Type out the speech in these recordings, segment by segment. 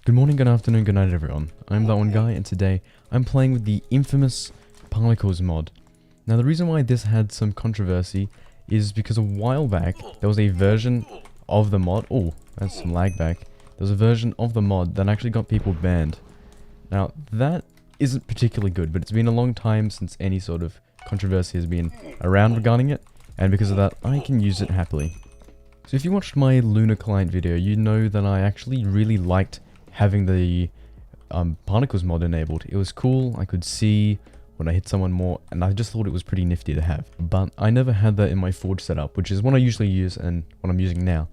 Good morning, good afternoon, good night everyone. I'm that one guy, and today I'm playing with the infamous particles mod. Now the reason why this had some controversy is because a while back there was a version of the mod. Oh, that's some lag back. There was a version of the mod that actually got people banned. Now that isn't particularly good, but it's been a long time since any sort of controversy has been around regarding it, and because of that I can use it happily. So if you watched my Lunar client video, you know that I actually really liked having the particles mod enabled. It was cool, I could see when I hit someone more, and I just thought it was pretty nifty to have. But I never had that in my Forge setup, which is what I usually use and what I'm using now.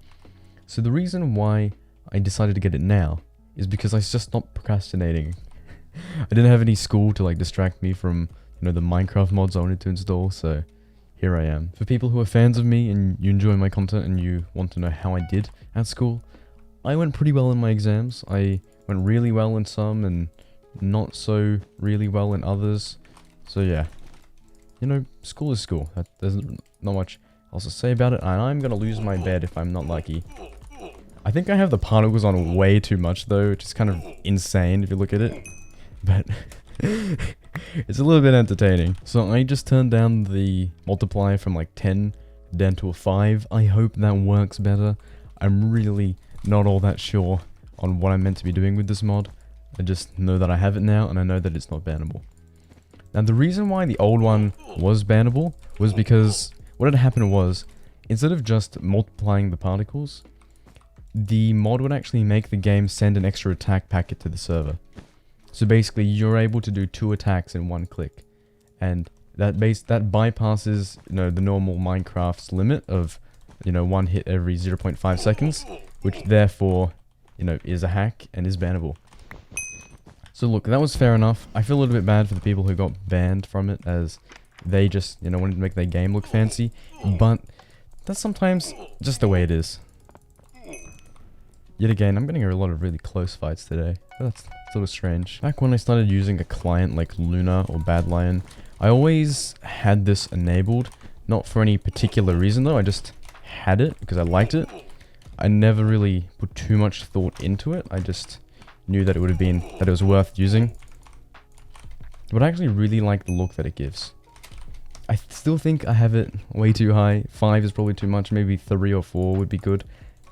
So the reason why I decided to get it now is because I just stopped procrastinating. I didn't have any school to like distract me from, you know, the Minecraft mods I wanted to install, so here I am. For people who are fans of me and you enjoy my content and you want to know how I did at school, I went pretty well in my exams. I went really well in some and not so really well in others. So yeah, you know, school is school. There's not much else to say about it, and I'm gonna lose my bed if I'm not lucky. I think I have the particles on way too much though, which is kind of insane if you look at it. But it's a little bit entertaining. So I just turned down the multiplier from like 10 down to a 5. I hope that works better. I'm really not all that sure on what I'm meant to be doing with this mod. I just know that I have it now, and I know that it's not bannable. Now the reason why the old one was bannable was because what had happened was, instead of just multiplying the particles, the mod would actually make the game send an extra attack packet to the server. So basically you're able to do 2 attacks in 1 click, and that bypasses, you know, the normal Minecraft's limit of, you know, 1 hit every 0.5 seconds, which therefore, you know, is a hack and is bannable. So look, that was fair enough. I feel a little bit bad for the people who got banned from it, as they just, you know, wanted to make their game look fancy, but that's sometimes just the way it is. Yet again, I'm getting a lot of really close fights today. That's sort of strange. Back when I started using a client like Lunar or Badlion, I always had this enabled. Not for any particular reason though, I just had it because I liked it. I never really put too much thought into it. I just knew that it was worth using. But I actually really like the look that it gives. I still think I have it way too high. 5 is probably too much, maybe 3 or 4 would be good.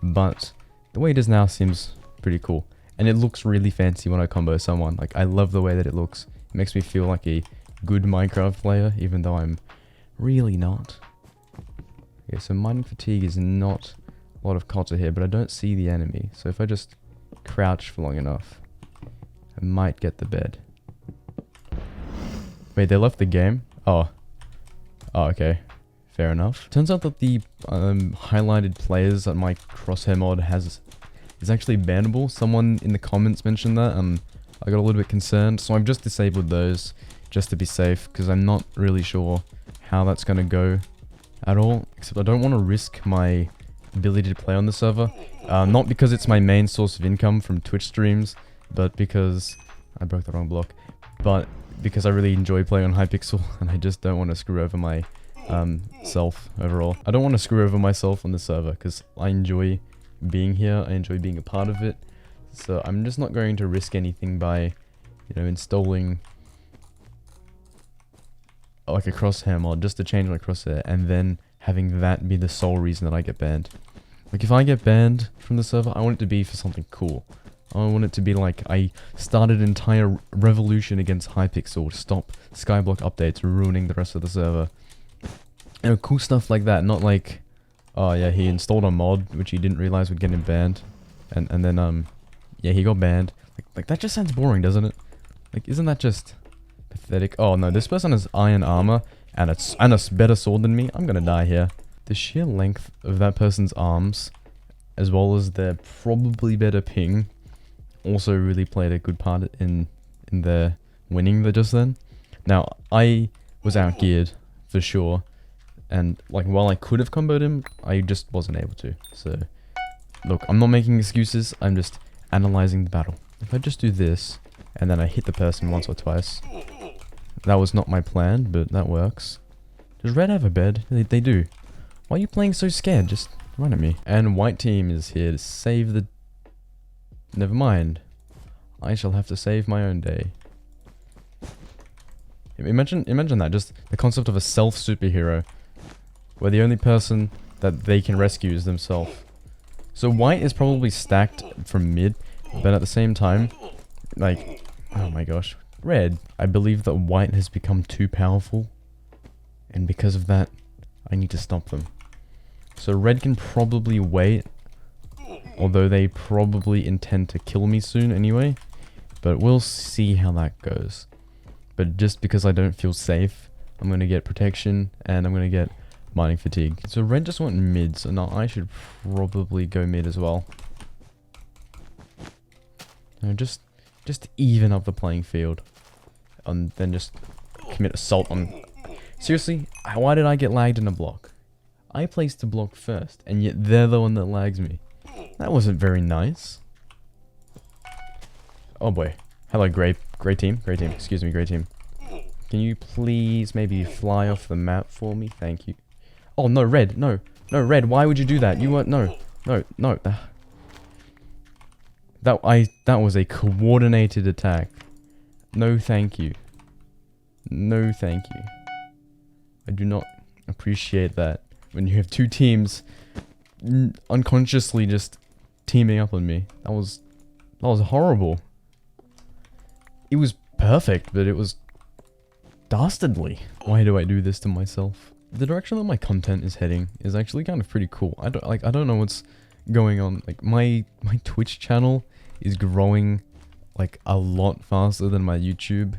But the way it is now seems pretty cool. And it looks really fancy when I combo someone. Like, I love the way that it looks. It makes me feel like a good Minecraft player, even though I'm really not. Okay, so mining fatigue is not a lot of culture here, but I don't see the enemy. So if I just crouch for long enough, I might get the bed. Wait, they left the game? Oh, okay. Fair enough. Turns out that the highlighted players that my crosshair mod has is actually bannable. Someone in the comments mentioned that, and I got a little bit concerned. So I've just disabled those just to be safe, because I'm not really sure how that's going to go at all. Except I don't want to risk my ability to play on the server. Not because it's my main source of income from Twitch streams, but because I broke the wrong block. But because I really enjoy playing on Hypixel, and I just don't want to screw over my self overall. I don't want to screw over myself on the server because I enjoy being here. I enjoy being a part of it. So I'm just not going to risk anything by, you know, installing like a crosshair mod just to change my crosshair and then having that be the sole reason that I get banned. Like, if I get banned from the server, I want it to be for something cool. I want it to be like I started an entire revolution against Hypixel to stop Skyblock updates ruining the rest of the server. You know, cool stuff like that, not like, oh yeah, he installed a mod which he didn't realize would get him banned, and then yeah, he got banned. Like that just sounds boring, doesn't it? Like, isn't that just pathetic? Oh no, this person has iron armor and a better sword than me. I'm gonna die here. The sheer length of that person's arms, as well as their probably better ping, also really played a good part in their winning there just then. Now, I was outgeared for sure. And, like, while I could have comboed him, I just wasn't able to. So, look, I'm not making excuses, I'm just analyzing the battle. If I just do this, and then I hit the person once or twice, that was not my plan, but that works. Does red have a bed? They do. Why are you playing so scared? Just run at me. And white team is here to save the... Never mind. I shall have to save my own day. Imagine that, just the concept of a self-superhero, where the only person that they can rescue is themselves. So white is probably stacked from mid, but at the same time, like, oh my gosh, red. I believe that white has become too powerful, and because of that, I need to stop them. So red can probably wait, although they probably intend to kill me soon anyway, but we'll see how that goes. But just because I don't feel safe, I'm going to get protection, and I'm going to get mining fatigue. So red just went mid, so now I should probably go mid as well. No, just even up the playing field. And then just commit assault on... Seriously, why did I get lagged in a block? I placed the block first, and yet they're the one that lags me. That wasn't very nice. Oh boy. Hello, great team. Great team. Excuse me, great team. Can you please maybe fly off the map for me? Thank you. Oh, no, red. No, red. Why would you do that? You weren't... No. That was a coordinated attack. No, thank you. No, thank you. I do not appreciate that when you have two teams unconsciously just teaming up on me. That was horrible. It was perfect, but it was dastardly. Why do I do this to myself? The direction that my content is heading is actually kind of pretty cool. I don't know what's going on. Like my Twitch channel is growing like a lot faster than my YouTube.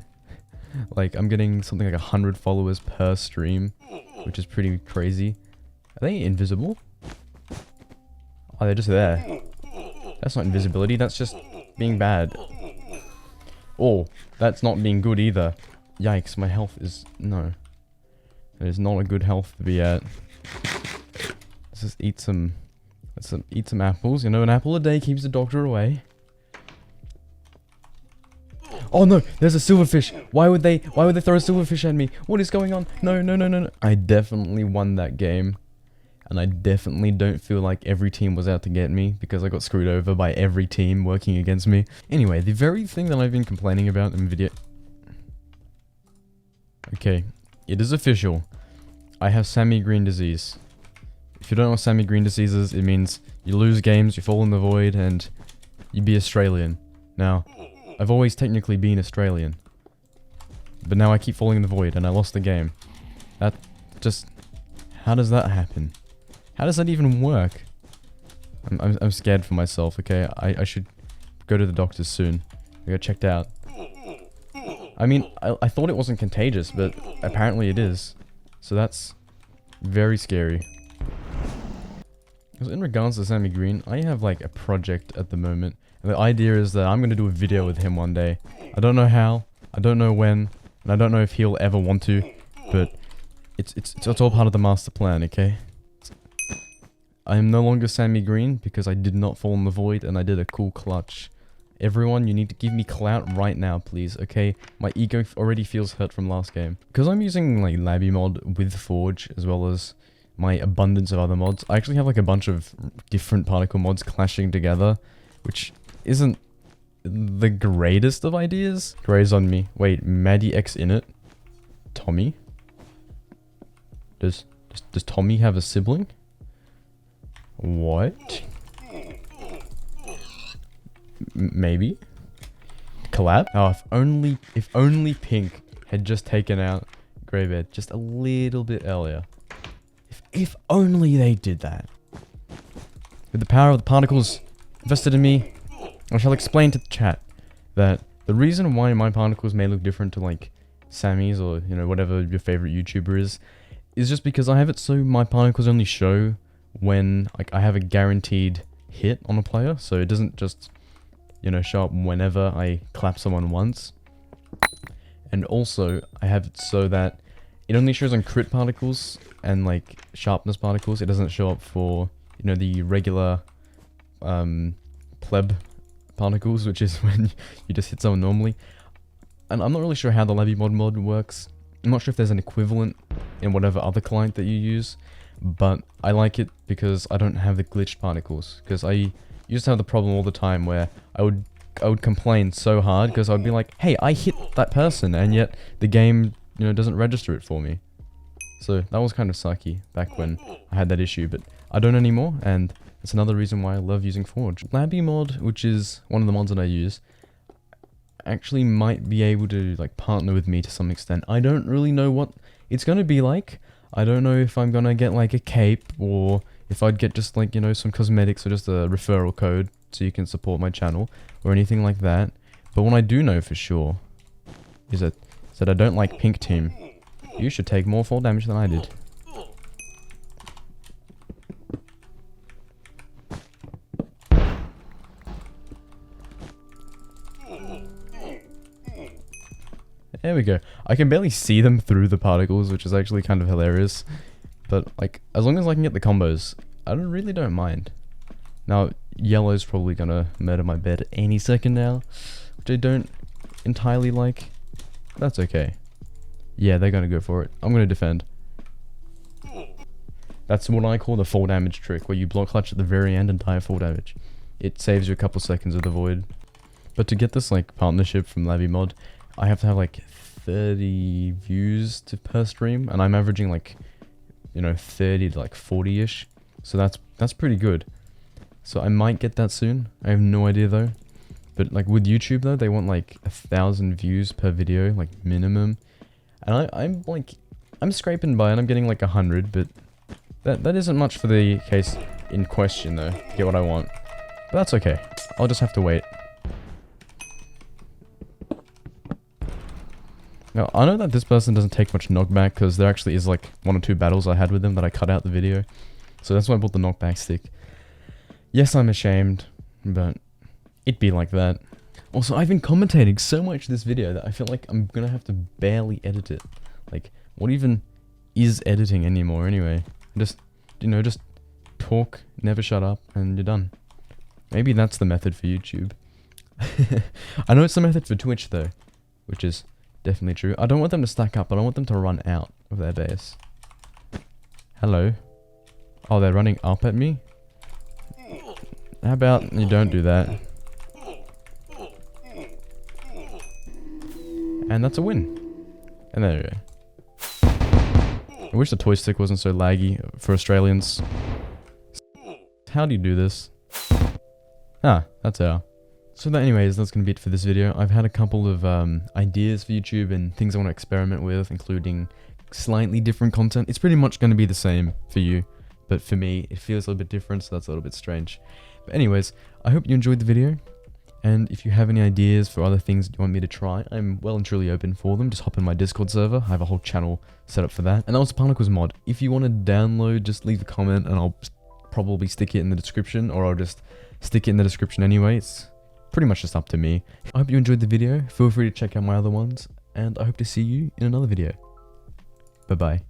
Like I'm getting something like 100 followers per stream, which is pretty crazy. Are they invisible? Oh, they're just there. That's not invisibility, that's just being bad. Oh, that's not being good either. Yikes, my health is... No. It is not a good health to be at. Let's just eat some... eat some apples. You know, an apple a day keeps the doctor away. Oh no, there's a silverfish. Why would they throw a silverfish at me? What is going on? No. I definitely won that game. And I definitely don't feel like every team was out to get me, because I got screwed over by every team working against me. Anyway, the very thing that I've been complaining about in video... Okay, it is official. I have Sammy Green disease. If you don't know what Sammy Green disease is, it means you lose games, you fall in the void, and you be Australian. Now, I've always technically been Australian. But now I keep falling in the void, and I lost the game. That just... How does that happen? How does that even work? I'm scared for myself, okay? I should go to the doctors soon. I got checked out. I mean, I thought it wasn't contagious, but apparently it is. So that's very scary. So in regards to Sammy Green, I have like a project at the moment. And the idea is that I'm going to do a video with him one day. I don't know how, I don't know when, and I don't know if he'll ever want to, but it's all part of the master plan, okay? I am no longer Sammy Green because I did not fall in the void and I did a cool clutch. Everyone, you need to give me clout right now, please, okay? My ego already feels hurt from last game. Because I'm using, like, Labby mod with Forge, as well as my abundance of other mods, I actually have, like, a bunch of different particle mods clashing together, which isn't the greatest of ideas. Gray's on me. Wait, Maddie X in it? Tommy? Does Tommy have a sibling? What? Maybe? Collab? Oh, if only Pink had just taken out Greybeard just a little bit earlier. If only they did that. With the power of the particles invested in me, I shall explain to the chat that the reason why my particles may look different to like Sammy's or, you know, whatever your favorite YouTuber is just because I have it so my particles only show when like I have a guaranteed hit on a player, so it doesn't just, you know, show up whenever I clap someone once. And also I have it so that it only shows on crit particles and like sharpness particles. It doesn't show up for, you know, the regular pleb particles, which is when you just hit someone normally. And I'm not really sure how the Labby mod works. I'm not sure if there's an equivalent in whatever other client that you use, but I like it because I don't have the glitched particles. Because I used to have the problem all the time where I would I would complain so hard because I'd be like, hey, I hit that person, and yet the game, you know, doesn't register it for me. So that was kind of sucky back when I had that issue, but I don't anymore, and that's another reason why I love using Forge. Labby mod, which is one of the mods that I use, actually might be able to like partner with me to some extent. I don't really know what it's gonna be like. I don't know if I'm gonna get like a cape, or if I'd get just like, you know, some cosmetics or just a referral code so you can support my channel or anything like that. But what I do know for sure is that I don't like pink team. You should take more fall damage than I did. There we go. I can barely see them through the particles, which is actually kind of hilarious. But, like, as long as I can get the combos, I really don't mind. Now, yellow's probably gonna murder my bed any second now, which I don't entirely like. That's okay. Yeah, they're gonna go for it. I'm gonna defend. That's what I call the full damage trick, where you block clutch at the very end and die at full damage. It saves you a couple seconds of the void. But to get this, like, partnership from Labby mod, I have to have like 30 views per stream, and I'm averaging like, you know, 30 to like 40-ish. So that's pretty good. So I might get that soon. I have no idea though. But like with YouTube though, they want like 1,000 views per video, like minimum. And I'm scraping by, and I'm getting like 100, but that isn't much for the case in question though, to get what I want. But that's okay. I'll just have to wait. Now, I know that this person doesn't take much knockback, because there actually is like 1 or 2 battles I had with them that I cut out the video. So that's why I bought the knockback stick. Yes, I'm ashamed, but it'd be like that. Also, I've been commentating so much this video that I feel like I'm gonna have to barely edit it. Like, what even is editing anymore anyway? Just, you know, just talk, never shut up, and you're done. Maybe that's the method for YouTube. I know it's the method for Twitch though, which is definitely true. I don't want them to stack up. I don't want them to run out of their base. Hello. Oh, they're running up at me? How about you don't do that? And that's a win. And there you go. I wish the toy stick wasn't so laggy for Australians. How do you do this? Ah, that's how. So that anyways, that's going to be it for this video. I've had a couple of ideas for YouTube and things I want to experiment with, including slightly different content. It's pretty much going to be the same for you, but for me, it feels a little bit different, so that's a little bit strange. But anyways, I hope you enjoyed the video, and if you have any ideas for other things you want me to try, I'm well and truly open for them. Just hop in my Discord server. I have a whole channel set up for that. And that was Particles mod. If you want to download, just leave a comment, and I'll probably stick it in the description, or I'll just stick it in the description anyway. It's pretty much just up to me. I hope you enjoyed the video. Feel free to check out my other ones, and I hope to see you in another video. Bye bye.